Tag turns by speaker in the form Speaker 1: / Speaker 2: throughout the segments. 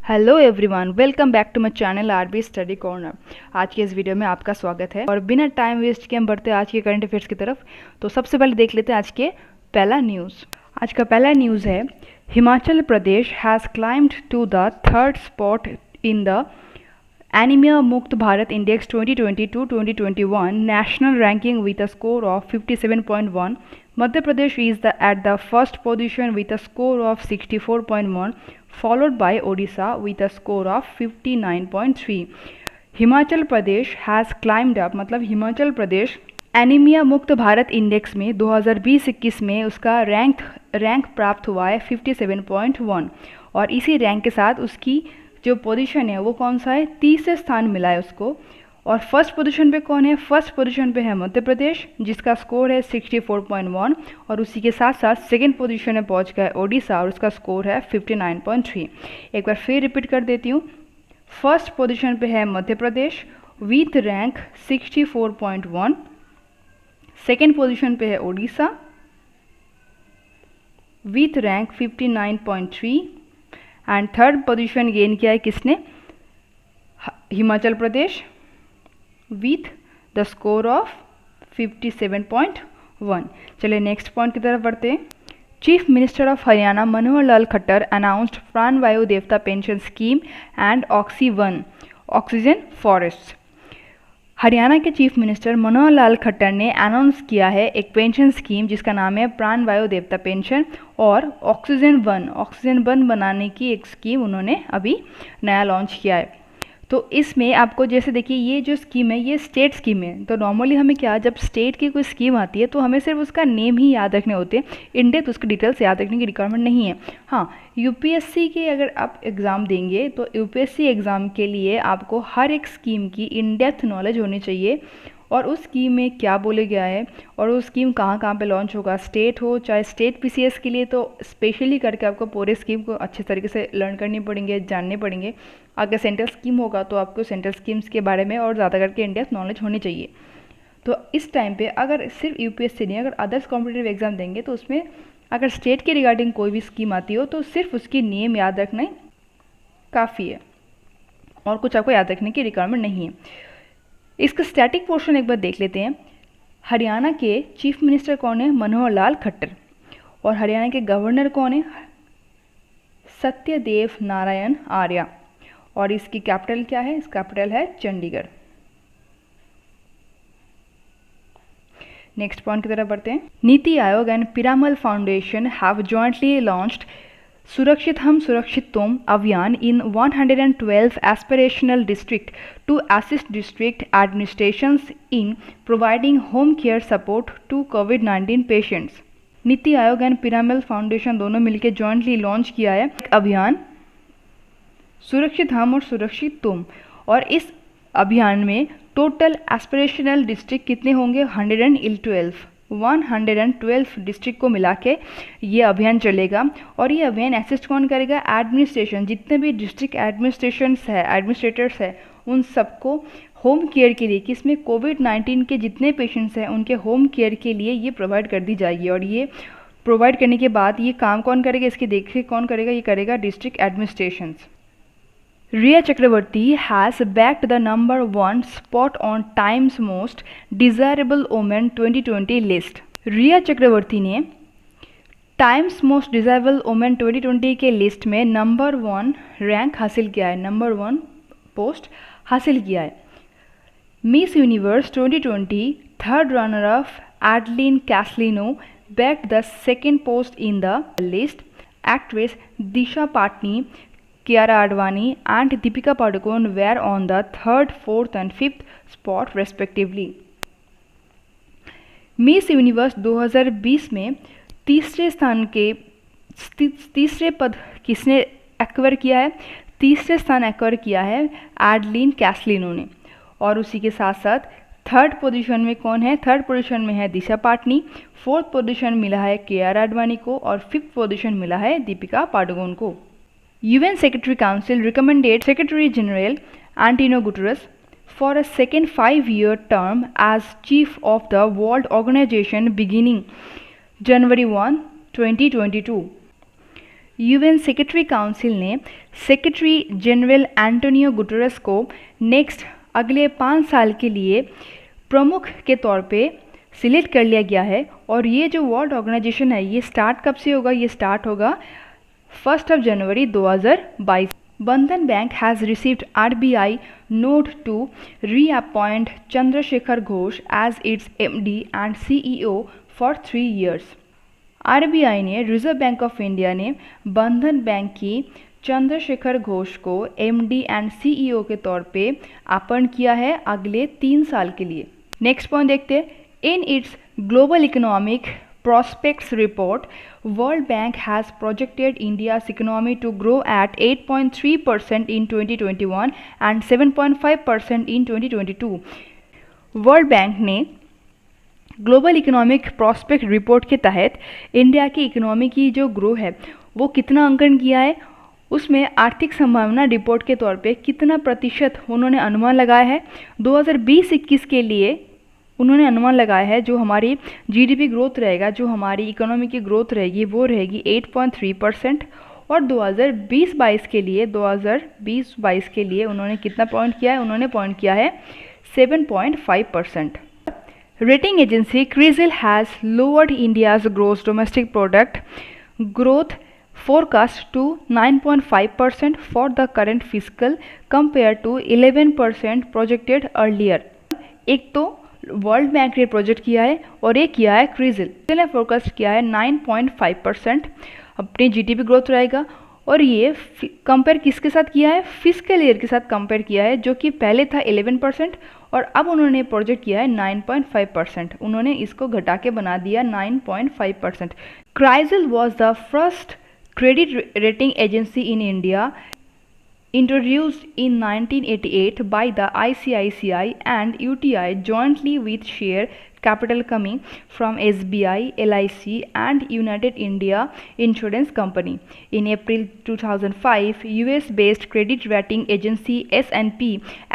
Speaker 1: Hello everyone, welcome back to my channel RB study corner. आज के इस video में आपका स्वागत है और बिना टाइम वेस्ट के हम बढ़ते हैं आज के करंट अफेयर्स की तरफ। तो सबसे पहले देख लेते हैं आज के पहला न्यूज़। आज का पहला न्यूज़ है, Himachal Pradesh has climbed to the third spot in the anaemia Mukt Bharat index 2022-2021 national ranking with a score of 57.1. Madhya Pradesh is at the first position with a score of 64.1, followed by Odisha with a score of 59.3. Himachal Pradesh has climbed up, मतलब Himachal Pradesh anaemia Mukt Bharat index में 2020-21 में उसका rank प्राप्त हुआ है 57.1 और इसी rank के साथ उसकी जो पोजीशन है वो कौन सा है, तीसरे स्थान मिला है उसको। और फर्स्ट पोजीशन पे कौन है, फर्स्ट पोजीशन पे है मध्य प्रदेश जिसका स्कोर है 64.1 और उसी के साथ साथ सेकंड पोजीशन में पहुंच गया है ओडिशा और उसका स्कोर है 59.3। एक बार फिर रिपीट कर देती हूँ, फर्स्ट पोजीशन पे है Madhya Pradesh with rank 64.1, second position पे है Odisha with rank 59.3 and third position gain किया है किसने, Himachal Pradesh with the score of 57.1। चलिए नेक्स्ट पॉइंट की तरफ बढ़ते हैं। Chief minister of Haryana Manohar Lal Khattar announced प्राण वायु देवता pension scheme and oxygen forest. Haryana के चीफ मिनिस्टर मनोहर लाल खट्टर ने अनाउंस किया है एक पेंशन स्कीम जिसका नाम है प्राण वायु देवता पेंशन और ऑक्सीजन वन बनाने की एक स्कीम उन्होंने अभी नया लॉन्च किया है। तो इसमें आपको जैसे देखिए ये जो स्कीम है ये स्टेट स्कीम है। तो नॉर्मली हमें क्या, जब स्टेट की कोई स्कीम आती है तो हमें सिर्फ उसका नेम ही याद रखने होते हैं, इन डेप्थ उसकी डिटेल्स याद रखने की रिक्वायरमेंट नहीं है। हाँ, यूपीएससी के अगर आप एग्ज़ाम देंगे तो यूपीएससी एग्ज़ाम के लिए आपको हर एक स्कीम की इन डेप्थ नॉलेज होनी चाहिए और उस स्कीम में क्या बोले गया है और वो स्कीम कहाँ कहाँ पे लॉन्च होगा, स्टेट हो चाहे स्टेट पीसीएस के लिए तो स्पेशली करके आपको पूरे स्कीम को अच्छे तरीके से लर्न करनी पड़ेंगे, जानने पड़ेंगे। अगर सेंट्रल स्कीम होगा तो आपको सेंट्रल स्कीम्स के बारे में और ज़्यादा करके इन डेप्थ नॉलेज होनी चाहिए। तो इस टाइम पे अगर सिर्फ यूपीएससी नहीं, अगर अदर्स कॉम्पिटिटिव एग्जाम देंगे तो उसमें अगर स्टेट के रिगार्डिंग कोई भी स्कीम आती हो तो सिर्फ उसकी नेम याद रखना ही काफ़ी है और कुछ आपको याद रखने की रिक्वायरमेंट नहीं है। इसका स्टैटिक पोर्शन एक बार देख लेते हैं। हरियाणा के चीफ मिनिस्टर कौन है, मनोहर लाल खट्टर, और हरियाणा के गवर्नर कौन है, सत्यदेव नारायण आर्य, और इसकी कैपिटल क्या है, इसका कैपिटल है चंडीगढ़। नेक्स्ट पॉइंट की तरफ बढ़ते हैं। NITI Aayog and Piramal foundation have jointly launched सुरक्षित हम सुरक्षित तुम अभियान इन 112 aspirational district to assist district administrations in providing home care support to COVID-19 patients। NITI Aayog and Piramal foundation दोनों मिलकर जॉइंटली लॉन्च किया है एक अभियान सुरक्षित हम और सुरक्षित तुम, और इस अभियान में टोटल एस्पिरेशनल डिस्ट्रिक्ट कितने होंगे, 112 डिस्ट्रिक्ट को मिला के ये अभियान चलेगा। और ये अभियान असिस्ट कौन करेगा, एडमिनिस्ट्रेशन, जितने भी डिस्ट्रिक्ट एडमिनिस्ट्रेटर्स है उन सबको होम केयर के लिए, किसमें कोविड-19 के जितने पेशेंट्स हैं उनके होम केयर के लिए ये प्रोवाइड कर दी जाएगी। और ये प्रोवाइड करने के बाद ये काम कौन करेगा, इसकी देखरेख कौन करेगा, ये करेगा district administrations. Riya Chakravarti has bagged the number 1 spot on Times Most Desirable Women 2020 list। रिया चक्रवर्ती ने टाइम्स मोस्ट डिजायरेबल वुमेन 2020 के लिस्ट में नंबर 1 रैंक हासिल किया है, नंबर 1 पोस्ट हासिल किया है। Miss universe 2020 third runner up Adline Castelino bagged the second post in the list। Actress Disha Patani, Kiara Advani and Deepika Padukone were on the 3rd, 4th and 5th spot respectively। Miss universe 2020 में तीसरे पद किसने acquire किया है, तीसरे स्थान एक्वायर किया है एडलिन कैसलिनो ने, और उसी के साथ साथ थर्ड पोजीशन में कौन है, थर्ड पोजीशन में है दिशा पाटनी, फोर्थ पोजीशन मिला है कियारा आडवाणी को और फिफ्थ पोजीशन मिला है दीपिका पाडुकोन को। UN Secretary Council recommended Secretary General Antonio Guterres for a second 5-year term as Chief of the World Organization beginning January 1, 2022। UN secretary council ने सेक्रेटरी जनरल एंटोनियो गुटेरेस को next अगले 5 साल के लिए प्रमुख के तौर पे सिलेक्ट कर लिया गया है। और ये जो वर्ल्ड ऑर्गेनाइजेशन है ये स्टार्ट कब से होगा? ये स्टार्ट होगा 1 जनवरी 2022। बंधन bank has received RBI note to reappoint Chandrasekhar Ghosh as its MD and CEO for 3 years। RBI ने, रिजर्व बैंक ऑफ इंडिया ने बंधन बैंक की चंद्रशेखर घोष को MD एंड CEO के तौर पे अपॉइंट किया है अगले 3 साल के लिए। नेक्स्ट पॉइंट देखते हैं। In its global economic prospects report, World Bank has projected India's economy to grow at 8.3% in 2021 and 7.5% in 2022। World bank ने ग्लोबल इकोनॉमिक प्रॉस्पेक्ट रिपोर्ट के तहत इंडिया की इकोनॉमी की जो ग्रो है वो कितना अंकन किया है, उसमें आर्थिक संभावना रिपोर्ट के तौर पे कितना प्रतिशत उन्होंने अनुमान लगाया है। 2020-21 के लिए उन्होंने अनुमान लगाया है जो हमारी GDP ग्रोथ रहेगा, जो हमारी इकोनॉमी की ग्रोथ रहेगी वो रहेगी 8.3%। और 2020-22 के लिए उन्होंने कितना पॉइंट किया है? उन्होंने पॉइंट किया है 7.5%। Rating agency Crisil has lowered India's gross domestic product growth forecast to 9.5% for the current fiscal compared to 11% projected earlier। एक तो वर्ल्ड बैंक ने प्रोजेक्ट किया है और एक किया है क्रिसिल ने फोरकास्ट किया है 9.5% अपनी GDP ग्रोथ रहेगा। और ये कंपेयर किसके साथ किया है? फिस्कल ईयर के साथ कंपेयर किया है, जो कि पहले था 11% और अब उन्होंने प्रोजेक्ट किया है 9.5%। उन्होंने इसको घटा के बना दिया 9.5%। CRISIL was the first credit rating agency in India, introduced in 1988 by the ICICI and UTI jointly with share capital coming from SBI, LIC and United India Insurance Company। In April 2005, US-based credit rating agency S&P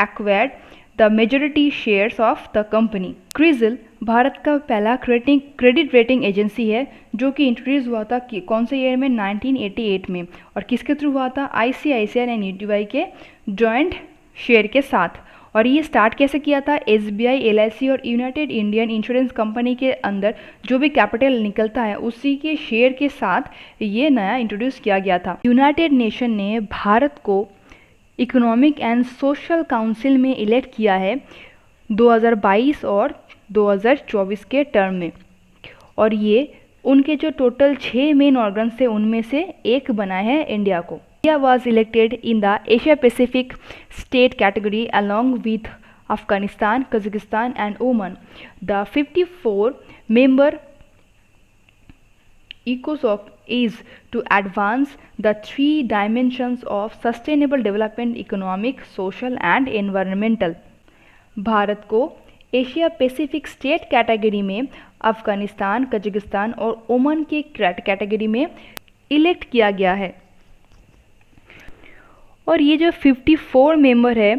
Speaker 1: acquired the majority shares of the company। CRISIL Bharat का पहला credit rating agency है जो कि introduce हुआ था कि कौन से ईयर में? 1988 में। और किसके थ्रू हुआ था? ICICI एंड UTI के जॉइंट शेयर के साथ। और ये स्टार्ट कैसे किया था? SBI, LIC और यूनाइटेड इंडियन इंश्योरेंस कंपनी के अंदर जो भी कैपिटल निकलता है उसी के शेयर के साथ ये नया इंट्रोड्यूस किया गया था। यूनाइटेड नेशन ने भारत को इकोनॉमिक एंड सोशल काउंसिल में इलेक्ट किया है 2022 और 2024 के टर्म में। और ये उनके जो टोटल 6 मेन ऑर्गन्स थे उनमें से एक बना है इंडिया को। India was elected in the Asia Pacific state category along with Afghanistan, Kazakhstan and Oman. The 54 member ECOSOC is to advance the 3 dimensions of sustainable development: economic, social and environmental। Bharat को Asia Pacific state category में Afghanistan, Kazakhstan और Oman के category में elect किया गया है। और ये जो 54 मेंबर है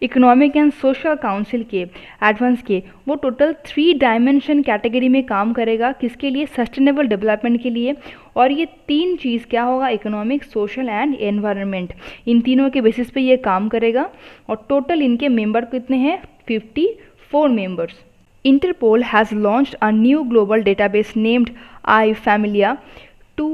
Speaker 1: इकोनॉमिक एंड सोशल काउंसिल के एडवांस के, वो टोटल 3 डायमेंशन कैटेगरी में काम करेगा। किसके लिए? सस्टेनेबल डेवलपमेंट के लिए। और ये 3 चीज़ क्या होगा? Economic, social and environment. इन तीनों के बेसिस पे ये काम करेगा। और टोटल इनके मेंबर कितने हैं? 54 members. Interpol has launched a new global database named iFamilia to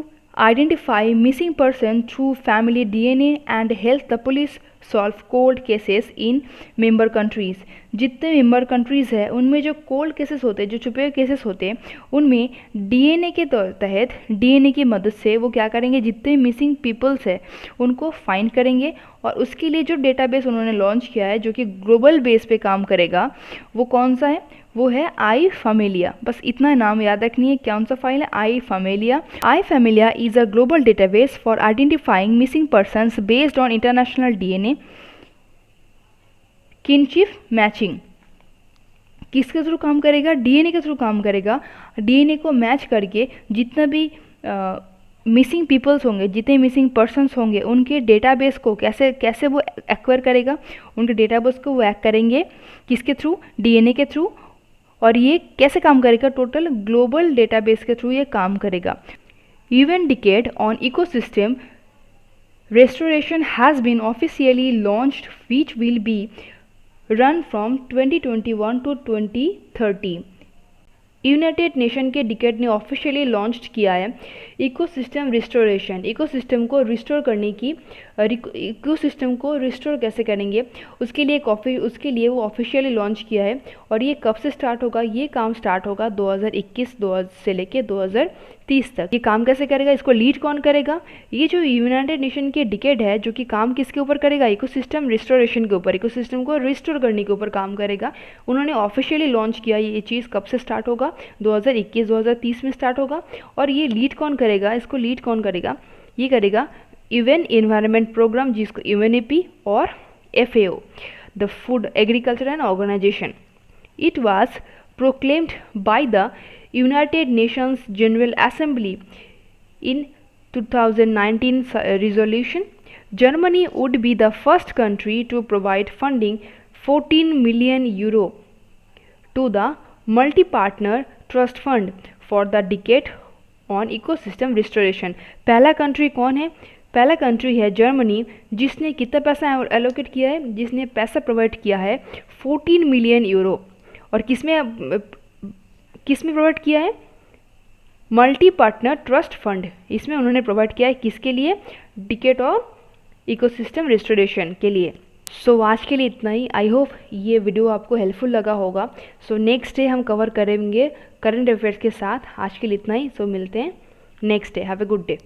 Speaker 1: identify missing person through family DNA and help the police solve cold cases in member countries. जितने मेंबर कंट्रीज़ है उनमें जो cold cases होते हैं, जो छुपे हुए cases होते हैं, उनमें DNA के तहत DNA की मदद से वो क्या करेंगे? जितने मिसिंग पीपल्स है उनको फाइंड करेंगे। और उसके लिए जो डेटाबेस उन्होंने लॉन्च किया है जो कि ग्लोबल बेस पे काम करेगा, वो कौन सा है? वो है iFamilia। बस इतना नाम याद रखनी है। कौन सा फाइल है? iFamilia। iFamilia is a global database for identifying missing persons based on international DNA kinship matching. किसके थ्रू काम करेगा? DNA के थ्रू काम करेगा। DNA को मैच करके जितना भी मिसिंग पीपल्स होंगे, जितने मिसिंग पर्सन्स होंगे, उनके डेटाबेस को कैसे वो एक्वायर करेगा? उनके डेटाबेस को वो एक्ट करेंगे किसके थ्रू? DNA के थ्रू। और ये कैसे काम करेगा? टोटल ग्लोबल डेटाबेस के थ्रू ये काम करेगा। UN Decade on Ecosystem Restoration has been officially launched, which will be run from 2021 to 2030. United nation के डिकेड ने ऑफिशियली लॉन्च किया है इकोसिस्टम रिस्टोरेशन। इकोसिस्टम को रिस्टोर करने की, इकोसिस्टम को रिस्टोर कैसे करेंगे उसके लिए वो ऑफिशियली लॉन्च किया है। और ये कब से स्टार्ट होगा? ये काम स्टार्ट होगा 2021 से लेके 2030 तक। ये काम कैसे करेगा? इसको लीड कौन करेगा? ये जो यूनाइटेड नेशन के डिकेड है जो कि काम किसके ऊपर करेगा? इकोसिस्टम रिस्टोरेशन के ऊपर, इकोसिस्टम को रिस्टोर करने के ऊपर काम करेगा। उन्होंने ऑफिशियली लॉन्च किया। ये चीज़ कब से स्टार्ट होगा? 2021-2030 में स्टार्ट होगा। और ये लीड कौन करेगा? इसको लीड कौन करेगा? ये करेगा यूएन एनवायरनमेंट प्रोग्राम, जिसको यूएनईपी और FAO, the food agriculture and organisation. It was proclaimed by the United Nations General Assembly in 2019 resolution. Germany would be the first country to provide funding 14 million euro to the multi-partner trust fund for the decade on ecosystem restoration. पहला country कौन है? पहला country है Germany, जिसने कितना पैसा allocate किया है? जिसने पैसा प्रोवाइड किया है 14 मिलियन यूरो। और किसमें प्रोवाइड किया है? मल्टी पार्टनर ट्रस्ट फंड, इसमें उन्होंने प्रोवाइड किया है। किसके लिए? डिकेड ऑन इकोसिस्टम रिस्टोरेशन के लिए। सो आज के लिए इतना ही। आई होप ये वीडियो आपको हेल्पफुल लगा होगा। सो नेक्स्ट डे हम कवर करेंगे करंट अफेयर्स के साथ। आज के लिए इतना ही। सो मिलते हैं next day. Have a good day.